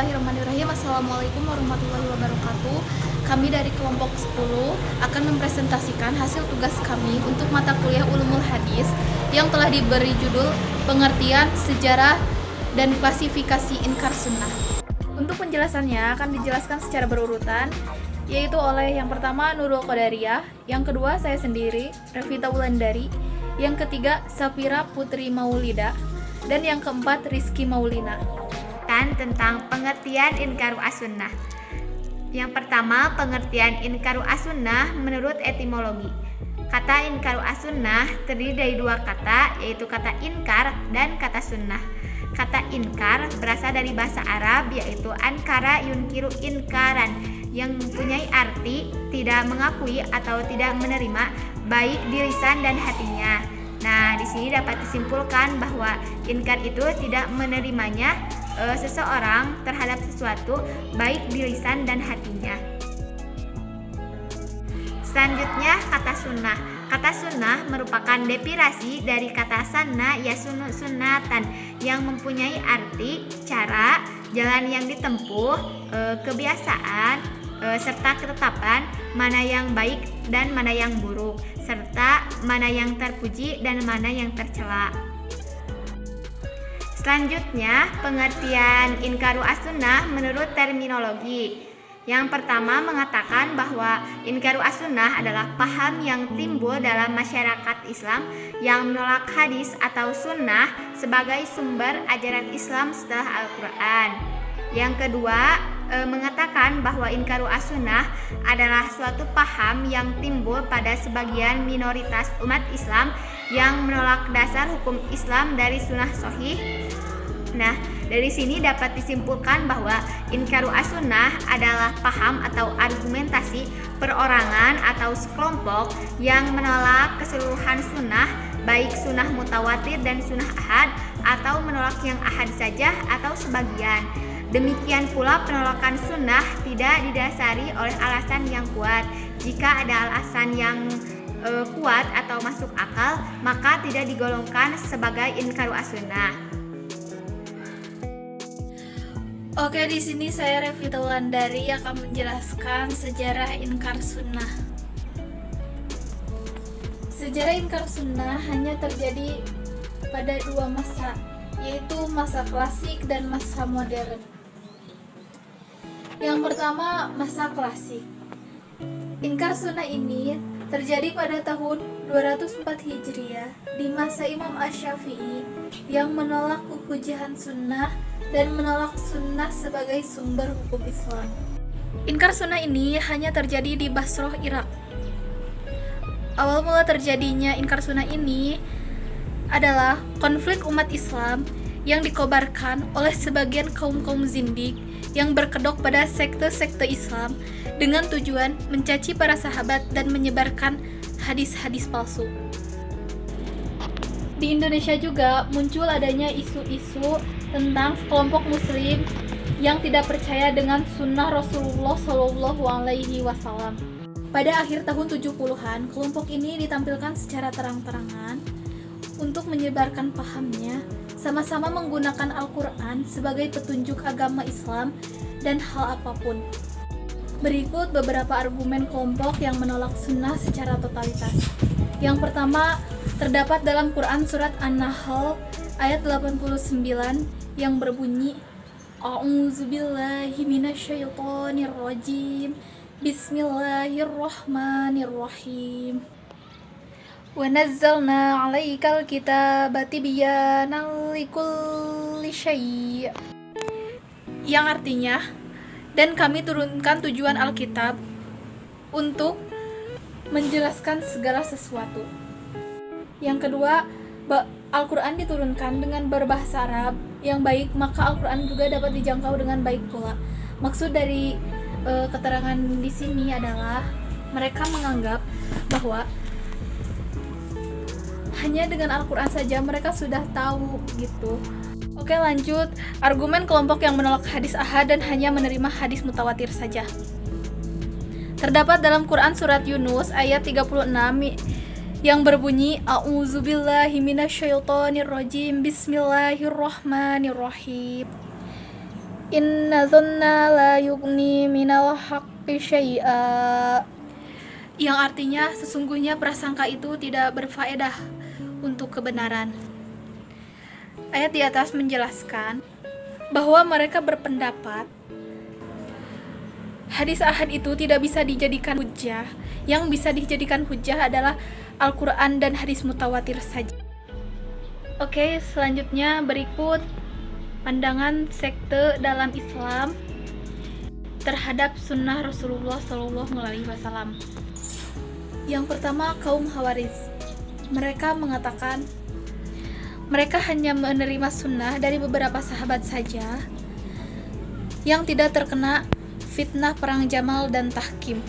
Bismillahirrahmanirrahim. Assalamualaikum warahmatullahi wabarakatuh. Kami dari kelompok 10 akan mempresentasikan hasil tugas kami untuk mata kuliah Ulumul Hadis yang telah diberi judul Pengertian, Sejarah, dan Klasifikasi Inkar Sunnah. Untuk penjelasannya akan dijelaskan secara berurutan, yaitu oleh yang pertama Nurul Qadariyah, yang kedua saya sendiri, Revita Wulandari, yang ketiga Safira Putri Maulida, dan yang keempat Rizky Maulina. Tentang pengertian Inkaru as-Sunnah. Yang pertama, pengertian Inkaru as-Sunnah menurut etimologi. Kata Inkaru as-Sunnah terdiri dari dua kata, yaitu kata inkar dan kata sunnah. Kata inkar berasal dari bahasa Arab, yaitu ankara yunkiru inkaran, yang mempunyai arti tidak mengakui atau tidak menerima, baik di lisan dan hatinya. Nah, di sini dapat disimpulkan bahwa inkar itu tidak menerimanya seseorang terhadap sesuatu, baik di lisan dan hatinya. Selanjutnya, kata sunnah. Kata sunnah merupakan derivasi dari kata sanna yasunu sunnatan, yang mempunyai arti cara, jalan yang ditempuh, kebiasaan, serta ketetapan mana yang baik dan mana yang buruk, serta mana yang terpuji dan mana yang tercela. Selanjutnya, pengertian Inkaru as-Sunnah menurut terminologi. Yang pertama mengatakan bahwa Inkaru as-Sunnah adalah paham yang timbul dalam masyarakat Islam yang menolak hadis atau sunnah sebagai sumber ajaran Islam setelah Al-Quran. Yang kedua, mengatakan bahwa Inkaru as-Sunnah adalah suatu paham yang timbul pada sebagian minoritas umat Islam yang menolak dasar hukum Islam dari sunnah sahih. Nah, dari sini dapat disimpulkan bahwa Inkaru as-Sunnah adalah paham atau argumentasi perorangan atau sekelompok yang menolak keseluruhan sunnah, baik sunnah mutawatir dan sunnah ahad, atau menolak yang ahad saja atau sebagian. Demikian pula penolakan sunnah tidak didasari oleh alasan yang kuat. Jika ada alasan yang kuat atau masuk akal, maka tidak digolongkan sebagai Inkaru as-Sunnah. Oke, di sini saya Revita Wulandari akan menjelaskan sejarah Inkar Sunnah. Sejarah Inkar Sunnah hanya terjadi pada dua masa, yaitu masa klasik dan masa modern. Yang pertama, masa klasik. Inkar Sunnah ini terjadi pada tahun 204 Hijriah di masa Imam Asy-Syafi'i yang menolak kehujahan sunnah dan menolak sunnah sebagai sumber hukum Islam. Inkar Sunnah ini hanya terjadi di Basrah, Irak. Awal mula terjadinya Inkar Sunnah ini adalah konflik umat Islam yang dikobarkan oleh sebagian kaum-kaum zindik yang berkedok pada sekte-sekte Islam dengan tujuan mencaci para sahabat dan menyebarkan hadis-hadis palsu. Di Indonesia juga muncul adanya isu-isu tentang kelompok muslim yang tidak percaya dengan sunnah Rasulullah SAW. Pada akhir tahun 70-an, kelompok ini ditampilkan secara terang-terangan untuk menyebarkan pahamnya, sama-sama menggunakan Al-Quran sebagai petunjuk agama Islam dan hal apapun. Berikut beberapa argumen kelompok yang menolak sunnah secara totalitas. Yang pertama, terdapat dalam Quran surat An-Nahl ayat 89 yang berbunyi, A'udzubillahi minasyaitonirrajim, Bismillahirrahmanirrahim. Wa nazzalna 'alaikal kitaba tibyanan likulli syai', yang artinya, dan kami turunkan tujuan Alkitab untuk menjelaskan segala sesuatu. Yang kedua, Al-Quran diturunkan dengan berbahasa Arab yang baik, maka Al-Quran juga dapat dijangkau dengan baik pula. Maksud dari keterangan di sini adalah mereka menganggap bahwa hanya dengan Al-Quran saja mereka sudah tahu gitu. Oke, lanjut. Argumen kelompok yang menolak hadis ahad dan hanya menerima hadis mutawatir saja. Terdapat dalam Quran surat Yunus ayat 36 yang berbunyi, A'udzubillahi minasyaitonirrajim, Bismillahirrahmanirrahim. Inna dhanna la yughni minal haqqi syai'a, yang artinya sesungguhnya prasangka itu tidak berfaedah untuk kebenaran. Ayat di atas menjelaskan bahwa mereka berpendapat hadis ahad itu tidak bisa dijadikan hujjah. Yang bisa dijadikan hujjah adalah Al-Quran dan hadis mutawatir saja. Oke, selanjutnya berikut pandangan sekte dalam Islam terhadap sunnah Rasulullah SAW. Yang pertama, kaum Khawarij. Mereka mengatakan mereka hanya menerima sunnah dari beberapa sahabat saja yang tidak terkena fitnah perang Jamal dan Tahkim.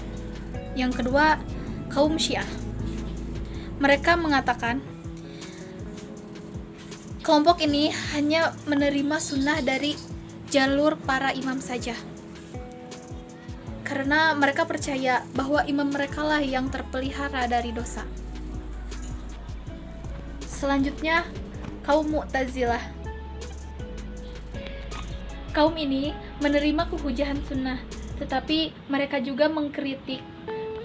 Yang kedua, kaum Syiah. Mereka mengatakan kelompok ini hanya menerima sunnah dari jalur para imam saja, karena mereka percaya bahwa imam mereka lah yang terpelihara dari dosa. Selanjutnya, kaum Mu'tazilah. Kaum ini menerima kehujahan sunnah, tetapi mereka juga mengkritik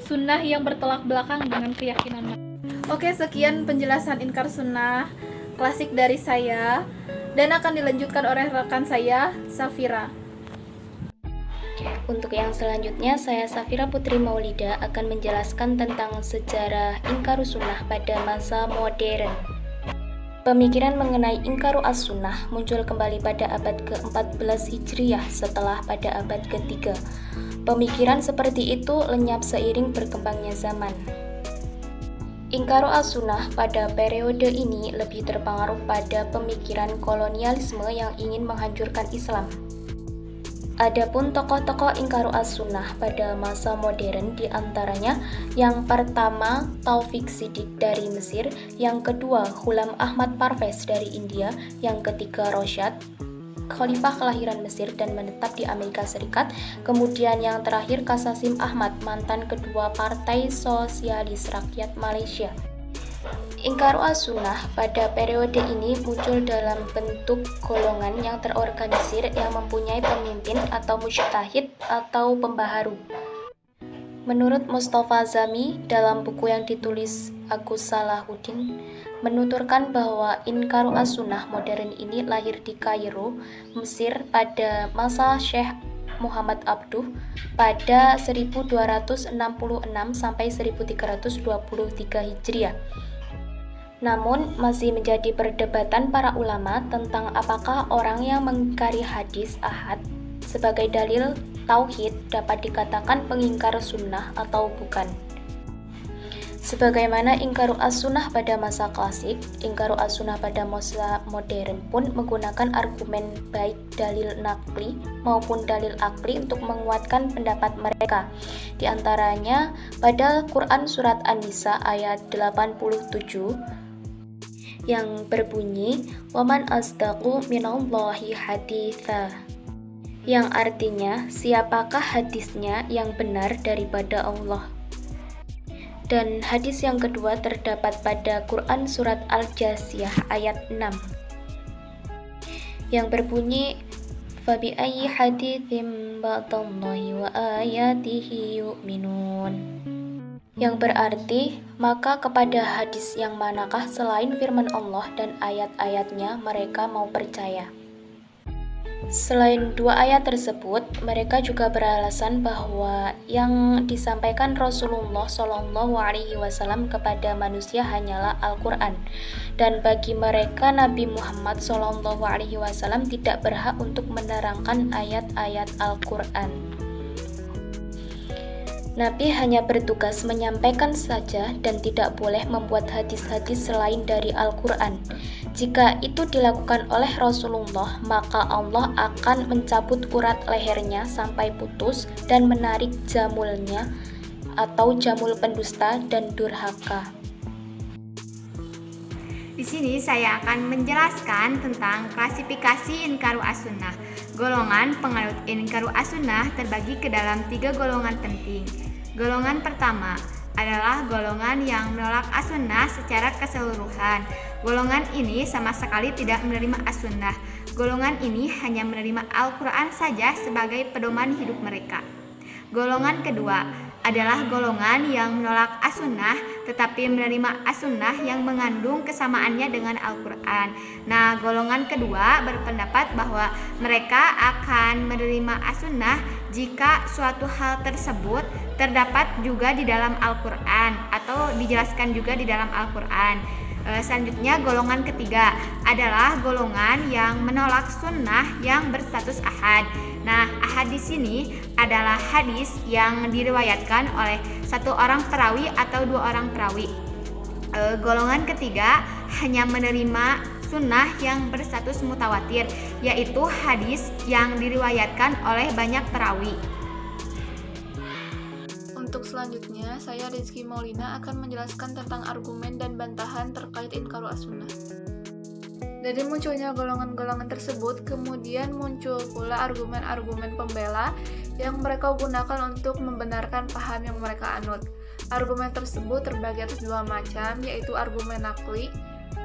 sunnah yang bertolak belakang dengan keyakinan mereka. Oke, sekian penjelasan inkar sunnah klasik dari saya, dan akan dilanjutkan oleh rekan saya, Safira. Untuk yang selanjutnya, saya Safira Putri Maulida akan menjelaskan tentang sejarah Inkarus Sunnah pada masa modern. Pemikiran mengenai Inkaru as-Sunnah muncul kembali pada abad ke-14 Hijriyah setelah pada abad ke-3. Pemikiran seperti itu lenyap seiring berkembangnya zaman. Inkaru as-Sunnah pada periode ini lebih terpengaruh pada pemikiran kolonialisme yang ingin menghancurkan Islam. Adapun tokoh-tokoh Inkaru as-Sunnah pada masa modern diantaranya yang pertama Taufik Siddiq dari Mesir, yang kedua Ghulam Ahmad Parvez dari India, yang ketiga Rosyad, khalifah kelahiran Mesir dan menetap di Amerika Serikat, kemudian yang terakhir Kasasim Ahmad, mantan ketua Partai Sosialis Rakyat Malaysia. Inkaru as-Sunnah pada periode ini muncul dalam bentuk golongan yang terorganisir yang mempunyai pemimpin atau mujtahid atau pembaharu. Menurut Mustafa Zami dalam buku yang ditulis Agus Salahuddin menuturkan bahwa Inkaru as-Sunnah modern ini lahir di Kairo, Mesir pada masa Syekh Muhammad Abduh pada 1266 sampai 1323 Hijriah. Namun masih menjadi perdebatan para ulama tentang apakah orang yang mengingkari hadis ahad sebagai dalil tauhid dapat dikatakan pengingkar sunnah atau bukan. Sebagaimana Inkaru as-Sunnah pada masa klasik, Inkaru as-Sunnah pada masa modern pun menggunakan argumen baik dalil nakli maupun dalil akli untuk menguatkan pendapat mereka. Di antaranya pada Quran Surat An-Nisa ayat 87 yang berbunyi "Waman asdaqu minallahi haditha", yang artinya siapakah hadisnya yang benar daripada Allah. Dan hadis yang kedua terdapat pada Quran Surat Al-Jasiyah ayat 6 yang berbunyi "Fabi ayyi haditsim ba'dallahi wa ayatihi yu'minun", yang berarti maka kepada hadis yang manakah selain firman Allah dan ayat-ayatnya mereka mau percaya. Selain dua ayat tersebut, mereka juga beralasan bahwa yang disampaikan Rasulullah SAW kepada manusia hanyalah Al-Quran, dan bagi mereka Nabi Muhammad SAW tidak berhak untuk menerangkan ayat-ayat Al-Quran. Nabi hanya bertugas menyampaikan saja dan tidak boleh membuat hadis-hadis selain dari Al-Quran. Jika itu dilakukan oleh Rasulullah, maka Allah akan mencabut urat lehernya sampai putus dan menarik jamulnya atau jamul pendusta dan durhaka. Di sini saya akan menjelaskan tentang klasifikasi Inkaru as-Sunnah. Golongan penganut Inkaru as-Sunnah terbagi ke dalam 3 golongan penting. Golongan pertama, adalah golongan yang menolak as-sunnah secara keseluruhan. Golongan ini sama sekali tidak menerima as-sunnah. Golongan ini hanya menerima Al-Quran saja sebagai pedoman hidup mereka. Golongan kedua adalah golongan yang menolak as-sunnah tetapi menerima as-sunnah yang mengandung kesamaannya dengan Al-Quran. Nah, golongan kedua berpendapat bahwa mereka akan menerima as-sunnah jika suatu hal tersebut terdapat juga di dalam Al-Quran atau dijelaskan juga di dalam Al-Quran. Selanjutnya golongan ketiga adalah golongan yang menolak sunnah yang berstatus ahad. Nah, ahad di sini adalah hadis yang diriwayatkan oleh satu orang perawi atau dua orang perawi. Golongan ketiga hanya menerima sunnah yang berstatus mutawatir, yaitu hadis yang diriwayatkan oleh banyak perawi. Untuk selanjutnya, saya Rizky Maulina akan menjelaskan tentang argumen dan bantahan terkait inkaru as-sunnah. Dari munculnya golongan-golongan tersebut, kemudian muncul pula argumen-argumen pembela yang mereka gunakan untuk membenarkan paham yang mereka anut. Argumen tersebut terbagi atas dua macam, yaitu argumen naqli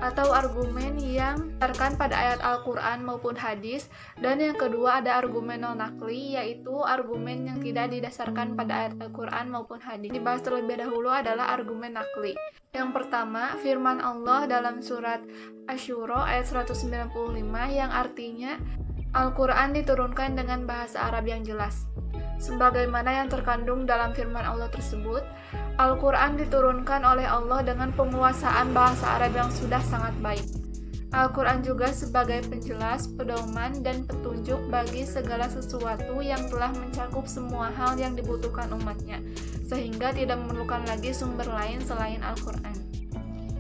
atau argumen yang berdasarkan pada ayat Al-Quran maupun hadis, dan yang kedua ada argumen non-naqli, yaitu argumen yang tidak didasarkan pada ayat Al-Quran maupun hadis. Dibahas terlebih dahulu adalah argumen naqli. Yang pertama, firman Allah dalam surat Asy-Syura ayat 195 yang artinya Al-Quran diturunkan dengan bahasa Arab yang jelas. Sebagaimana yang terkandung dalam firman Allah tersebut, Al-Quran diturunkan oleh Allah dengan penguasaan bahasa Arab yang sudah sangat baik. Al-Quran juga sebagai penjelas, pedoman, dan petunjuk bagi segala sesuatu yang telah mencakup semua hal yang dibutuhkan umatnya, sehingga tidak memerlukan lagi sumber lain selain Al-Quran.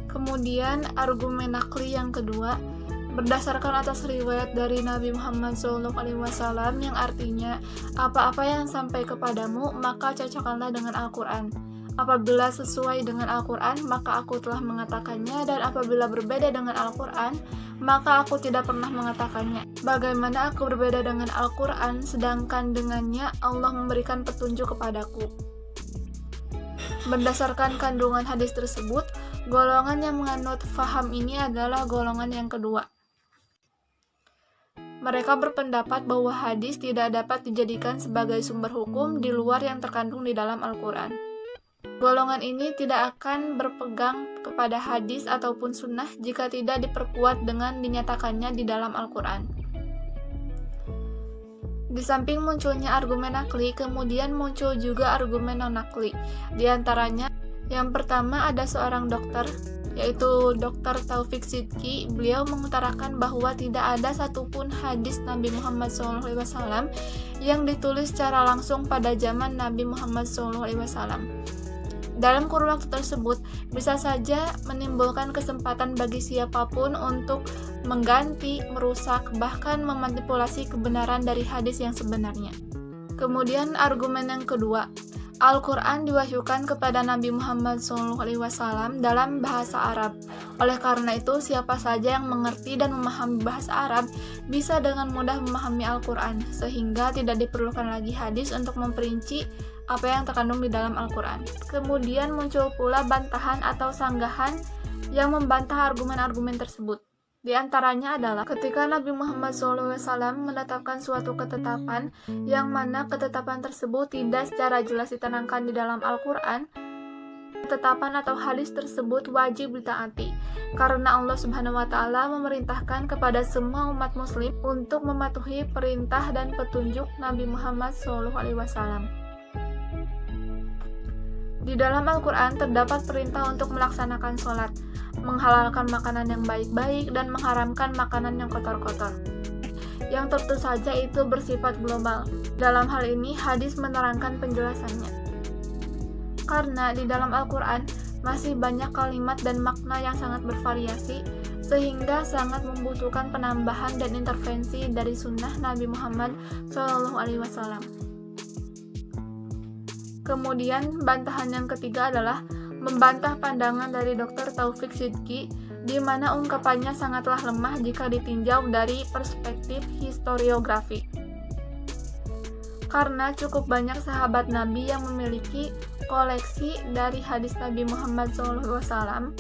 Kemudian argumen naqli yang kedua, berdasarkan atas riwayat dari Nabi Muhammad SAW yang artinya, apa-apa yang sampai kepadamu, maka cocokkanlah dengan Al-Quran. Apabila sesuai dengan Al-Quran, maka aku telah mengatakannya, dan apabila berbeda dengan Al-Quran, maka aku tidak pernah mengatakannya. Bagaimana aku berbeda dengan Al-Quran, sedangkan dengannya Allah memberikan petunjuk kepadaku? Berdasarkan kandungan hadis tersebut, golongan yang menganut faham ini adalah golongan yang kedua. Mereka berpendapat bahwa hadis tidak dapat dijadikan sebagai sumber hukum di luar yang terkandung di dalam Al-Quran. Golongan ini tidak akan berpegang kepada hadis ataupun sunnah jika tidak diperkuat dengan dinyatakannya di dalam Al-Quran. Di samping munculnya argumen naqli, kemudian muncul juga argumen non-naqli. Di antaranya, yang pertama ada seorang dokter, yaitu Dr. Taufik Sidki. Beliau mengutarakan bahwa tidak ada satupun hadis Nabi Muhammad SAW yang ditulis secara langsung pada zaman Nabi Muhammad SAW. Dalam kurun waktu tersebut, bisa saja menimbulkan kesempatan bagi siapapun untuk mengganti, merusak, bahkan memanipulasi kebenaran dari hadis yang sebenarnya. Kemudian argumen yang kedua, Al-Quran diwahyukan kepada Nabi Muhammad SAW dalam bahasa Arab. Oleh karena itu, siapa saja yang mengerti dan memahami bahasa Arab bisa dengan mudah memahami Al-Quran, sehingga tidak diperlukan lagi hadis untuk memperinci apa yang terkandung di dalam Al-Quran. Kemudian muncul pula bantahan atau sanggahan yang membantah argumen-argumen tersebut. Di antaranya adalah ketika Nabi Muhammad SAW menetapkan suatu ketetapan yang mana ketetapan tersebut tidak secara jelas ditenangkan di dalam Al-Quran, ketetapan atau hadis tersebut wajib ditaati karena Allah Subhanahu wa Ta'ala memerintahkan kepada semua umat muslim untuk mematuhi perintah dan petunjuk Nabi Muhammad SAW. Di dalam Al-Quran terdapat perintah untuk melaksanakan sholat, menghalalkan makanan yang baik-baik, dan mengharamkan makanan yang kotor-kotor. Yang tentu saja itu bersifat global. Dalam hal ini, hadis menerangkan penjelasannya. Karena di dalam Al-Quran masih banyak kalimat dan makna yang sangat bervariasi, sehingga sangat membutuhkan penambahan dan intervensi dari sunnah Nabi Muhammad SAW. Kemudian bantahan yang ketiga adalah membantah pandangan dari Dr. Taufik Sidki, di mana ungkapannya sangatlah lemah jika ditinjau dari perspektif historiografi. karena cukup banyak sahabat Nabi yang memiliki koleksi dari hadis Nabi Muhammad SAW,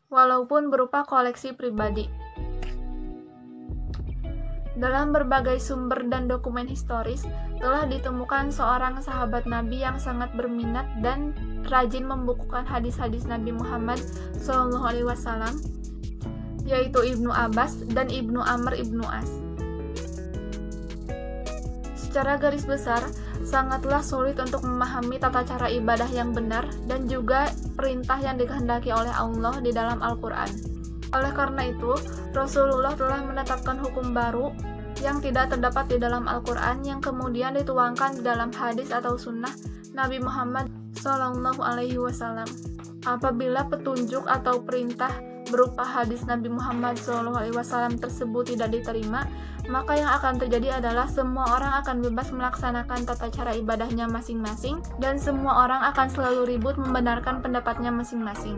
walaupun berupa koleksi pribadi. Dalam berbagai sumber dan dokumen historis, telah ditemukan seorang sahabat Nabi yang sangat berminat dan rajin membukukan hadis-hadis Nabi Muhammad SAW, yaitu Ibnu Abbas dan Ibnu Amr Ibnu As. Secara garis besar, sangatlah sulit untuk memahami tata cara ibadah yang benar dan juga perintah yang dikehendaki oleh Allah di dalam Al-Quran. Oleh karena itu, Rasulullah telah menetapkan hukum baru yang tidak terdapat di dalam Al-Quran yang kemudian dituangkan di dalam hadis atau sunnah Nabi Muhammad SAW. Apabila petunjuk atau perintah berupa hadis Nabi Muhammad SAW tersebut tidak diterima, maka yang akan terjadi adalah semua orang akan bebas melaksanakan tata cara ibadahnya masing-masing dan semua orang akan selalu ribut membenarkan pendapatnya masing-masing.